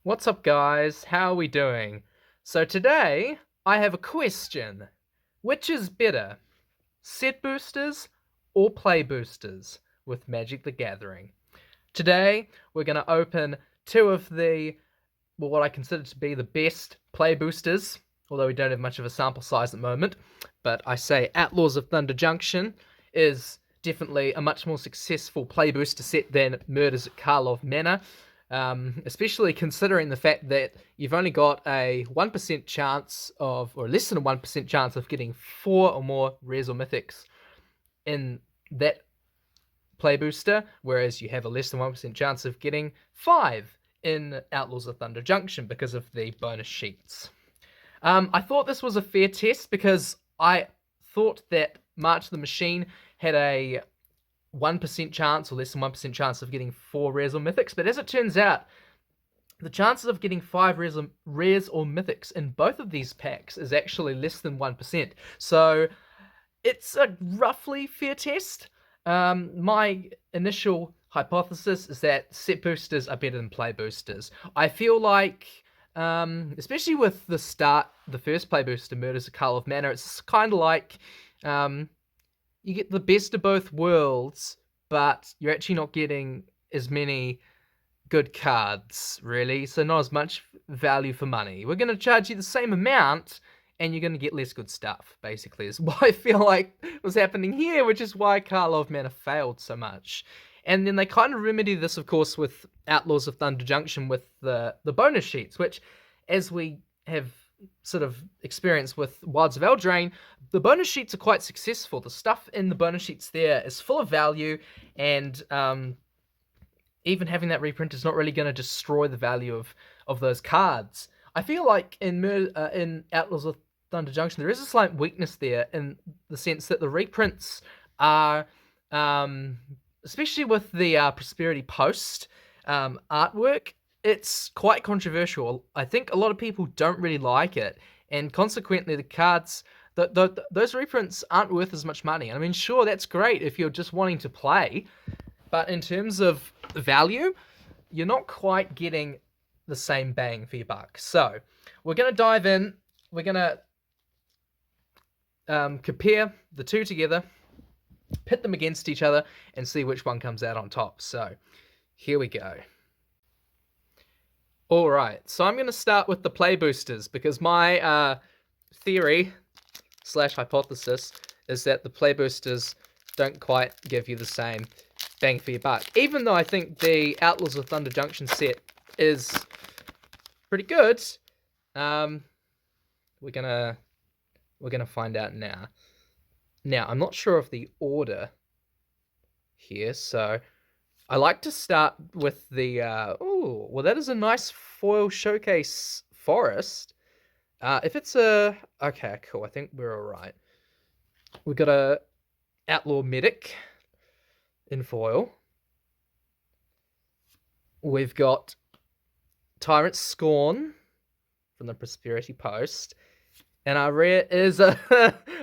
What's up, guys? How are we doing? So today, I have a question. Which is better, set boosters or play boosters with Magic the Gathering? Today, we're going to open two of what I consider to be the best play boosters, although we don't have much of a sample size at the moment. But I say Outlaws of Thunder Junction is definitely a much more successful play booster set than Murders at Karlov Manor. Especially considering the fact that you've only got a 1% chance of, or less than a 1% chance of getting 4 or more rares or mythics in that play booster, whereas you have a less than 1% chance of getting 5 in Outlaws of Thunder Junction because of the bonus sheets. I thought this was a fair test because I thought that March of the Machine had a 1% chance or less than 1% chance of getting 4 rares or mythics, but as it turns out, the chances of getting 5 rares or mythics in both of these packs is actually less than 1%. So it's a roughly fair test. My initial hypothesis is that set boosters are better than play boosters. I feel like, especially with the first play booster, Murders of Karlov Manor, it's kind of like you get the best of both worlds, but you're actually not getting as many good cards, really. So not as much value for money. We're going to charge you the same amount, and you're going to get less good stuff, basically, is what I feel like was happening here, which is why Karlov Manor failed so much. And then they kind of remedy this, of course, with Outlaws of Thunder Junction with the bonus sheets, which, as we have sort of experience with Wilds of Eldraine, the bonus sheets are quite successful. The stuff in the bonus sheets there is full of value, and even having that reprint is not really going to destroy the value of those cards. I feel like in Outlaws of Thunder Junction, there is a slight weakness there in the sense that the reprints are, especially with the Prosperity Post artwork, it's quite controversial. I think a lot of people don't really like it, and consequently, the cards, those reprints aren't worth as much money. I mean, sure, that's great if you're just wanting to play, but in terms of value, you're not quite getting the same bang for your buck. So we're going to dive in. We're going to compare the two together, pit them against each other, and see which one comes out on top. So here we go. All right, so I'm going to start with the play boosters because my theory / hypothesis is that the play boosters don't quite give you the same bang for your buck. Even though I think the Outlaws of Thunder Junction set is pretty good, we're gonna find out now. Now, I'm not sure of the order here, so I like to start with the oh, well, that is a nice foil showcase forest. If it's a okay, cool. I think we're all right. We got a Outlaw Medic in foil. We've got Tyrant Scorn from the Prosperity Post, and our rare is a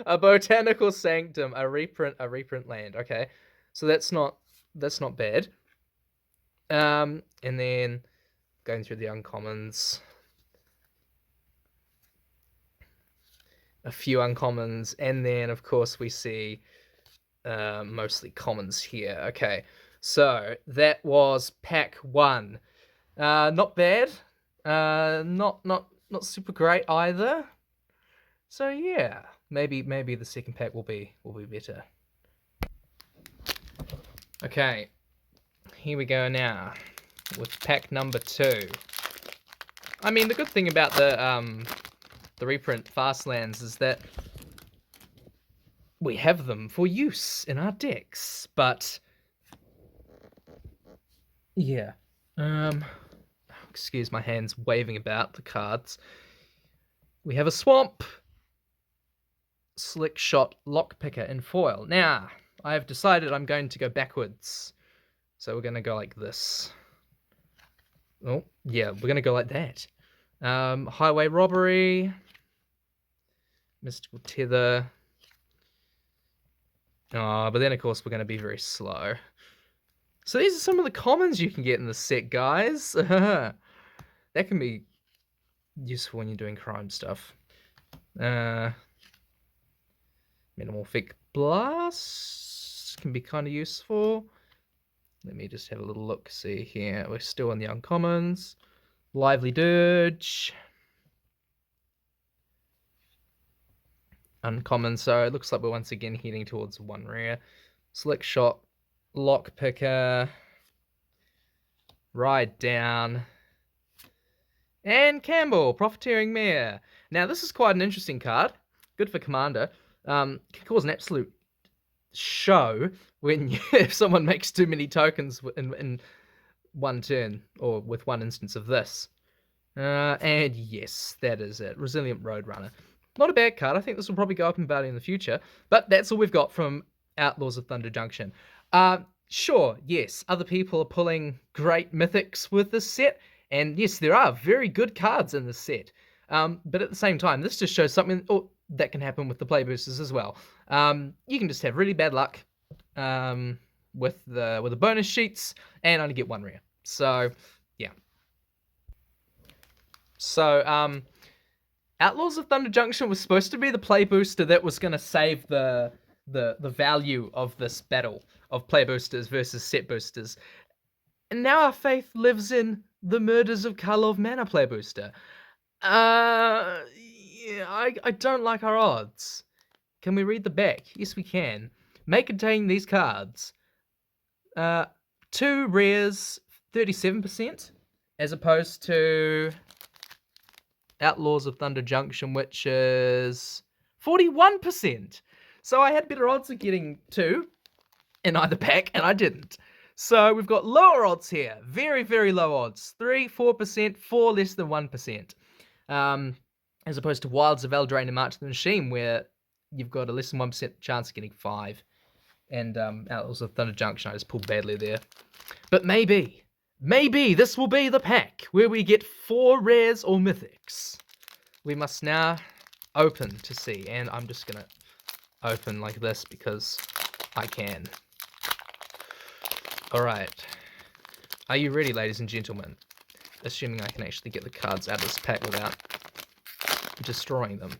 a Botanical Sanctum, a reprint land. Okay, so that's not bad. And then going through the uncommons, a few uncommons, and then of course we see mostly commons here. Okay, so that was pack one. Not bad. Not super great either. So yeah, maybe the second pack will be better. Okay, here we go now with pack number 2. I mean, the good thing about the reprint Fastlands is that we have them for use in our decks, but yeah. Excuse my hands waving about the cards. We have a Swamp, Slick Shot Lockpicker in foil. Now, I have decided I'm going to go backwards. So we're going to go like this. Oh, yeah, we're going to go like that. Highway Robbery, Mystical Tether. Oh, but then, of course, we're going to be very slow. So these are some of the commons you can get in the set, guys. That can be useful when you're doing crime stuff. Metamorphic Blast can be kind of useful. Let me just have a little look, see here. We're still in the uncommons. Lively Dirge. Uncommon, so it looks like we're once again heading towards one rare. Slick Shot, Lockpicker, Ride Down, and Campbell, Profiteering Mare. Now this is quite an interesting card. Good for Commander. Can cause an absolute show when if someone makes too many tokens in one turn, or with one instance of this. And yes, that is it. Resilient Roadrunner. Not a bad card. I think this will probably go up in value in the future. But that's all we've got from Outlaws of Thunder Junction. Sure, yes, other people are pulling great mythics with this set. And yes, there are very good cards in this set. But at the same time, this just shows something that can happen with the play boosters as well. You can just have really bad luck with the bonus sheets and only get one rare. So, yeah. So, Outlaws of Thunder Junction was supposed to be the play booster that was going to save the value of this battle of play boosters versus set boosters. And now our faith lives in the Murders of Karlov Mana play booster. Yeah, I don't like our odds. Can we read the back? Yes, we can. May contain these cards. 2 rares, 37%, as opposed to Outlaws of Thunder Junction, which is 41%. So I had better odds of getting 2 in either pack, and I didn't. So we've got lower odds here. Very, very low odds. 3, 4%, 4 less than 1%. As opposed to Wilds of Eldraine and March of the Machine, where you've got a less than 1% chance of getting 5. And Outlaws of Thunder Junction, I just pulled badly there. But maybe this will be the pack where we get 4 rares or mythics. We must now open to see, and I'm just gonna open like this because I can. Alright. Are you ready, ladies and gentlemen? Assuming I can actually get the cards out of this pack without destroying them,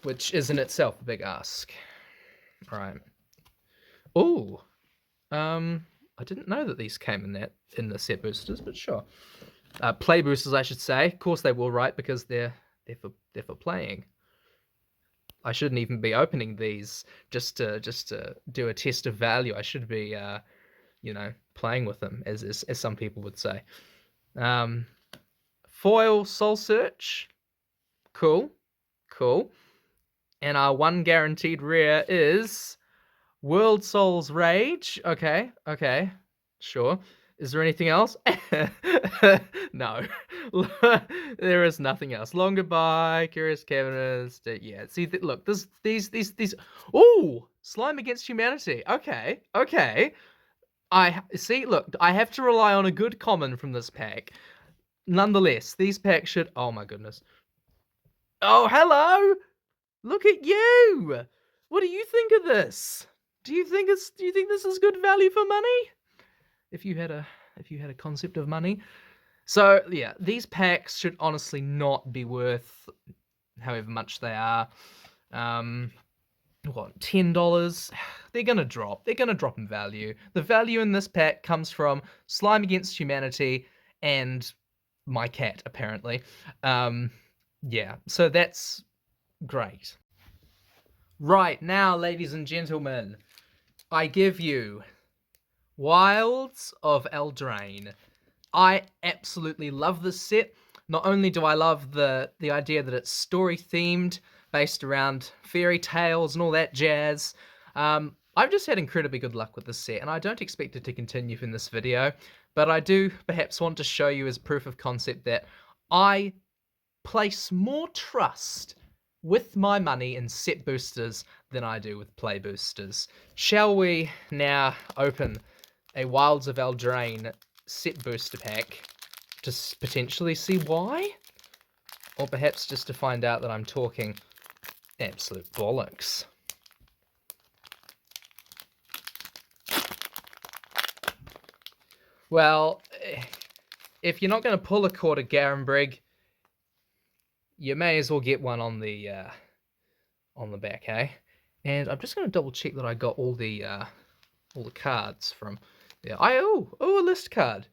which is in itself a big ask. Alright. Ooh. I didn't know that these came in the set boosters, but sure. Play boosters, I should say. Of course they will, right? Because they're for playing. I shouldn't even be opening these just to do a test of value. I should be, playing with them, as some people would say. Foil Soul Search. Cool. And our one guaranteed rare is World Soul's Rage. Okay, sure. Is there anything else? No. There is nothing else. Long Goodbye, Curious Cabinets. Yeah, see, look, these. Ooh! Slime Against Humanity. Okay. I see, look, I have to rely on a good common from this pack. Nonetheless, these packs should... Oh, my goodness. Oh, hello! Look at you! What do you think of this? Do you think this is good value for money? If you had a concept of money. So yeah, these packs should honestly not be worth however much they are. What, $10? They're gonna drop. They're gonna drop in value. The value in this pack comes from Slime Against Humanity and my cat, apparently. Yeah, so that's great. Right, now, ladies and gentlemen, I give you Wilds of Eldraine. I absolutely love this set. Not only do I love the idea that it's story-themed, based around fairy tales and all that jazz, I've just had incredibly good luck with this set, and I don't expect it to continue in this video, but I do perhaps want to show you as proof of concept that I place more trust with my money in set boosters than I do with play boosters. Shall we now open a Wilds of Eldraine set booster pack to potentially see why? Or perhaps just to find out that I'm talking absolute bollocks. Well, if you're not going to pull a Court of Garenbrig, you may as well get one on the back, eh? And I'm just going to double check that I got all the cards from there. A list card.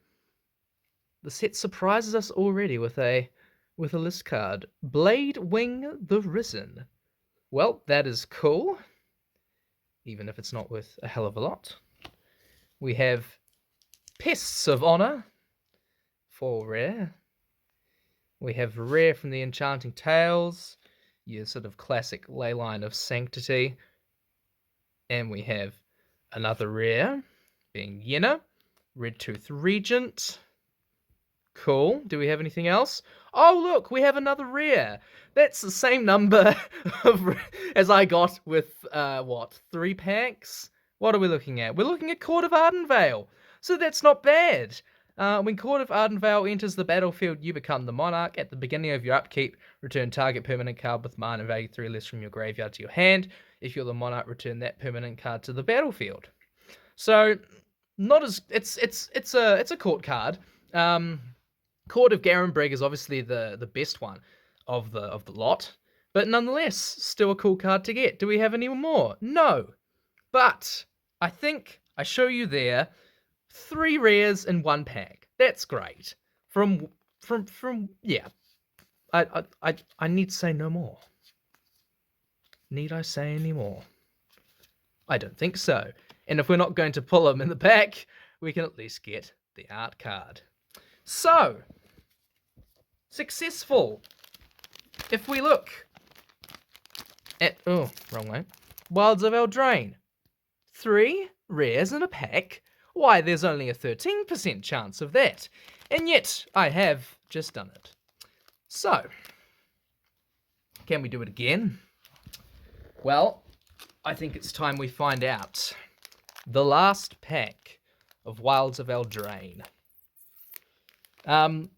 The set surprises us already with a list card. Blade Wing the Risen. Well, that is cool, even if it's not worth a hell of a lot. We have Pests of Honor, 4 rare. We have rare from the Enchanting Tales, your sort of classic Leyline of Sanctity. And we have another rare, being Yenna, Redtooth Regent. Cool. Do we have anything else? Oh, look, we have another rare. That's the same number as I got with, 3 packs? What are we looking at? We're looking at Court of Ardenvale. So that's not bad. When Court of Ardenvale enters the battlefield, you become the monarch. At the beginning of your upkeep, return target permanent card with mana value 3 less from your graveyard to your hand. If you're the monarch, return that permanent card to the battlefield. So, not as it's a court card. Court of Garenbrig is obviously the best one of the lot, but nonetheless, still a cool card to get. Do we have any more? No, but I think I show you there 3 rares in 1 pack. That's great. Yeah. I need to say no more. Need I say any more? I don't think so. And if we're not going to pull them in the pack, we can at least get the art card. So, successful. If we look at, wrong way, Wilds of Eldraine. 3 rares in a pack. Why, there's only a 13% chance of that. And yet, I have just done it. So, can we do it again? Well, I think it's time we find out. The last pack of Wilds of Eldraine. Perhaps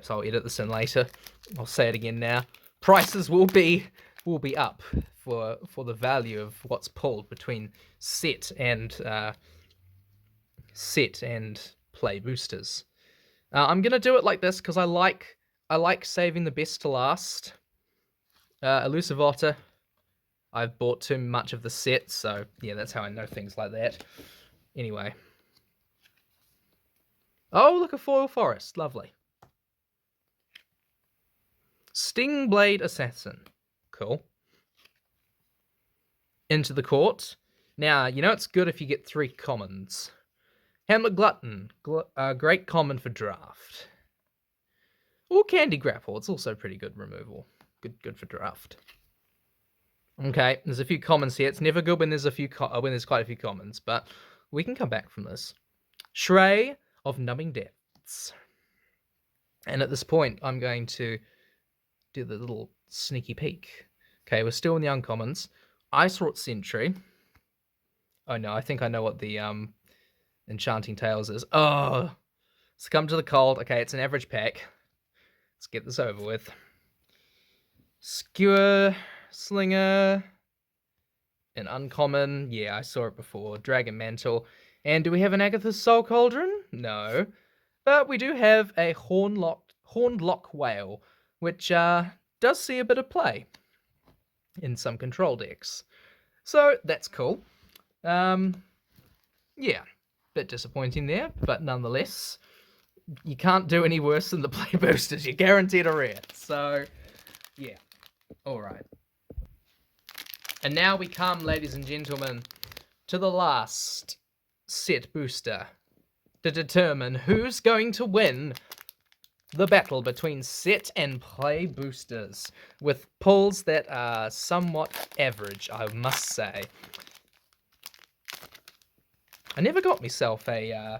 I'll edit this in later. I'll say it again now. Prices will be up for the value of what's pulled between set and play boosters. I'm gonna do it like this because I like saving the best to last. Elusive Otter. I've bought too much of the set, so yeah, that's how I know things like that. Anyway. Oh, look, a foil forest. Lovely. Stingblade Assassin. Cool. Into the Court. Now, you know it's good if you get 3 commons. Hamlet Glutton. Great common for draft. Or Candy Grapple. It's also pretty good removal. Good for draft. Okay, there's a few commons here. It's never good when there's quite a few commons, but we can come back from this. Shrey of Numbing Depths. And at this point, I'm going to do the little sneaky peek. Okay, we're still in the uncommons. Ice-Wrought Sentry. Oh no, I think I know what the Enchanting Tales is. Oh, Succumb to the Cold. Okay, it's an average pack. Let's get this over with. Skewer Slinger. An uncommon. Yeah, I saw it before. Dragon Mantle. And do we have an Agatha's Soul Cauldron? No. But we do have a Horned Lock Whale, which does see a bit of play in some control decks. So that's cool. Yeah, bit disappointing there, but nonetheless, you can't do any worse than the play boosters. You're guaranteed a rare. So, yeah. Alright. And now we come, ladies and gentlemen, to the last set booster to determine who's going to win the battle between set and play boosters, with pulls that are somewhat average, I must say. I never got myself a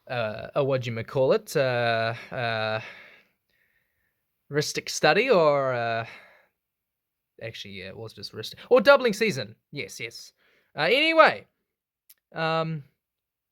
whatchamacallit, Rhystic Study, or, actually, yeah, it was just Rhystic, or Doubling Season, yes. Anyway,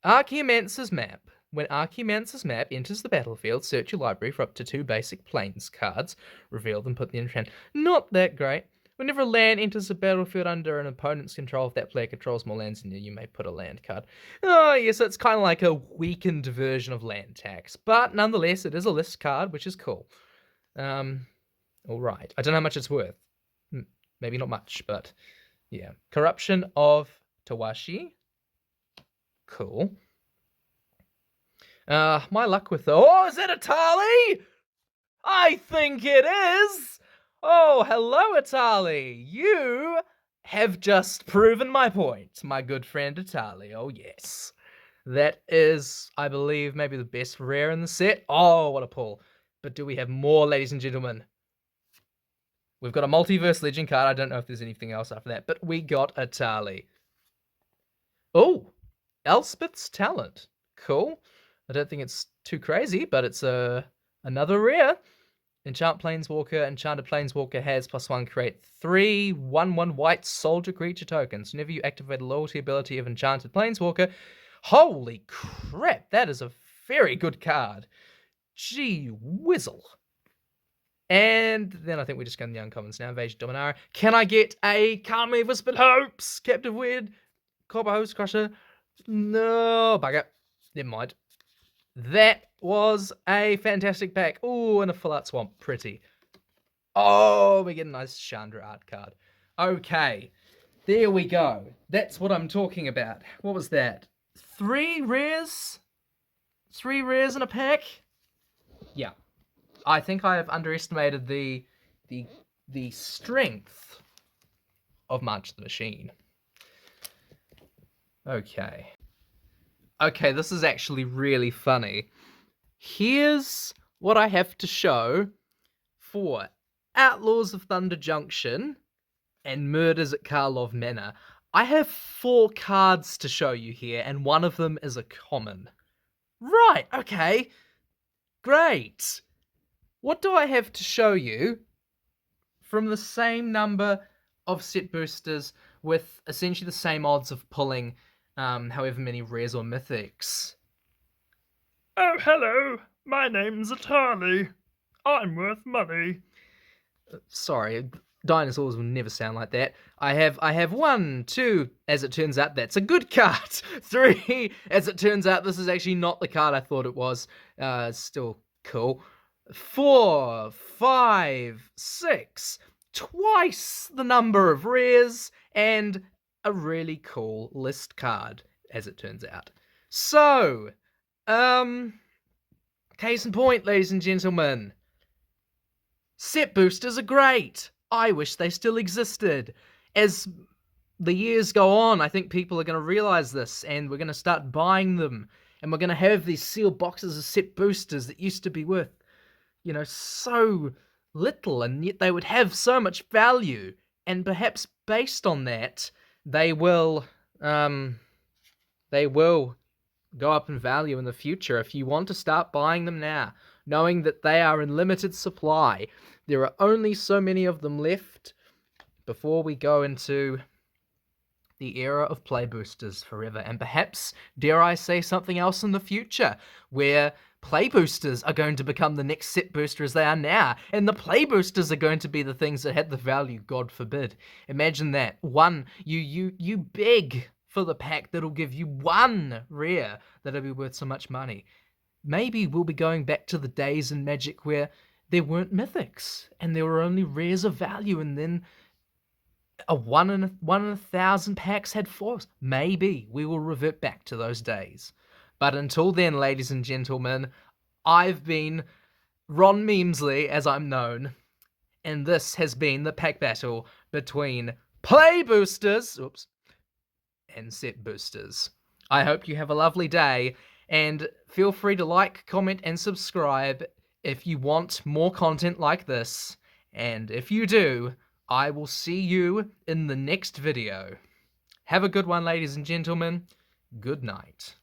Archaeomancer's Map. When Archaeomancer's Map enters the battlefield, search your library for up to 2 basic planes cards, reveal them, put them in your hand. Not that great. Whenever a land enters the battlefield under an opponent's control, if that player controls more lands than you, you may put a land card. Oh, yes, it's kind of like a weakened version of land tax. But nonetheless, it is a list card, which is cool. All right. I don't know how much it's worth. Maybe not much, but yeah. Corruption of Tawashi. Cool. My luck with oh, is that Atali? I think it is. Oh, hello, Atali. You have just proven my point, my good friend Atali. Oh, yes. That is, I believe, maybe the best rare in the set. Oh, what a pull. But do we have more, ladies and gentlemen? We've got a Multiverse Legend card. I don't know if there's anything else after that, but we got Atali. Oh, Elspeth's Talent. Cool. I don't think it's too crazy, but it's another rare. Enchant Planeswalker. Enchanted Planeswalker has +1, create 3 1/1 white soldier creature tokens. Whenever you activate a loyalty ability of Enchanted Planeswalker. Holy crap, that is a very good card. Gee whizzle. And then I think we're just going to the uncommons now. Invasion Dominaria. Can I get a Kami Whispered Hopes? Captive Weird? Copper Host Crusher? No, bugger. Never mind. That was a fantastic pack. Ooh, and a Full Art Swamp. Pretty. Oh, we get a nice Chandra art card. Okay. There we go. That's what I'm talking about. What was that? 3 rares? 3 rares in a pack? Yeah. I think I have underestimated the strength of March the Machine. Okay. Okay, this is actually really funny. Here's what I have to show for Outlaws of Thunder Junction and Murders at Karlov Manor. I have 4 cards to show you here, and one of them is a common. Right, okay. Great. What do I have to show you from the same number of set boosters with essentially the same odds of pulling however many rares or mythics? Oh, hello. My name's Atali. I'm worth money. Sorry, dinosaurs will never sound like that. I have 1, 2, as it turns out, that's a good card. 3, as it turns out, this is actually not the card I thought it was. Still cool. 4, 5, 6, twice the number of rares, and a really cool list card, as it turns out. So, case in point, ladies and gentlemen, set boosters are great. I wish they still existed. As the years go on, I think people are going to realize this, and we're going to start buying them, and we're going to have these sealed boxes of set boosters that used to be worth, you know, so little, and yet they would have so much value. And perhaps based on that, they will go up in value in the future if you want to start buying them now, knowing that they are in limited supply. There are only so many of them left before we go into the era of play boosters forever, and perhaps, dare I say, something else in the future, where play boosters are going to become the next set booster as they are now, and the play boosters are going to be the things that had the value, God forbid. Imagine that. You beg for the pack that'll give you 1 rare that'll be worth so much money. Maybe we'll be going back to the days in Magic where there weren't mythics, and there were only rares of value, and then a 1 in 1,000 packs had 4s. Maybe we will revert back to those days. But until then, ladies and gentlemen, I've been Ron Meemsley, as I'm known, and this has been the pack battle between play boosters, and set boosters. I hope you have a lovely day, and feel free to like, comment, and subscribe if you want more content like this. And if you do, I will see you in the next video. Have a good one, ladies and gentlemen. Good night.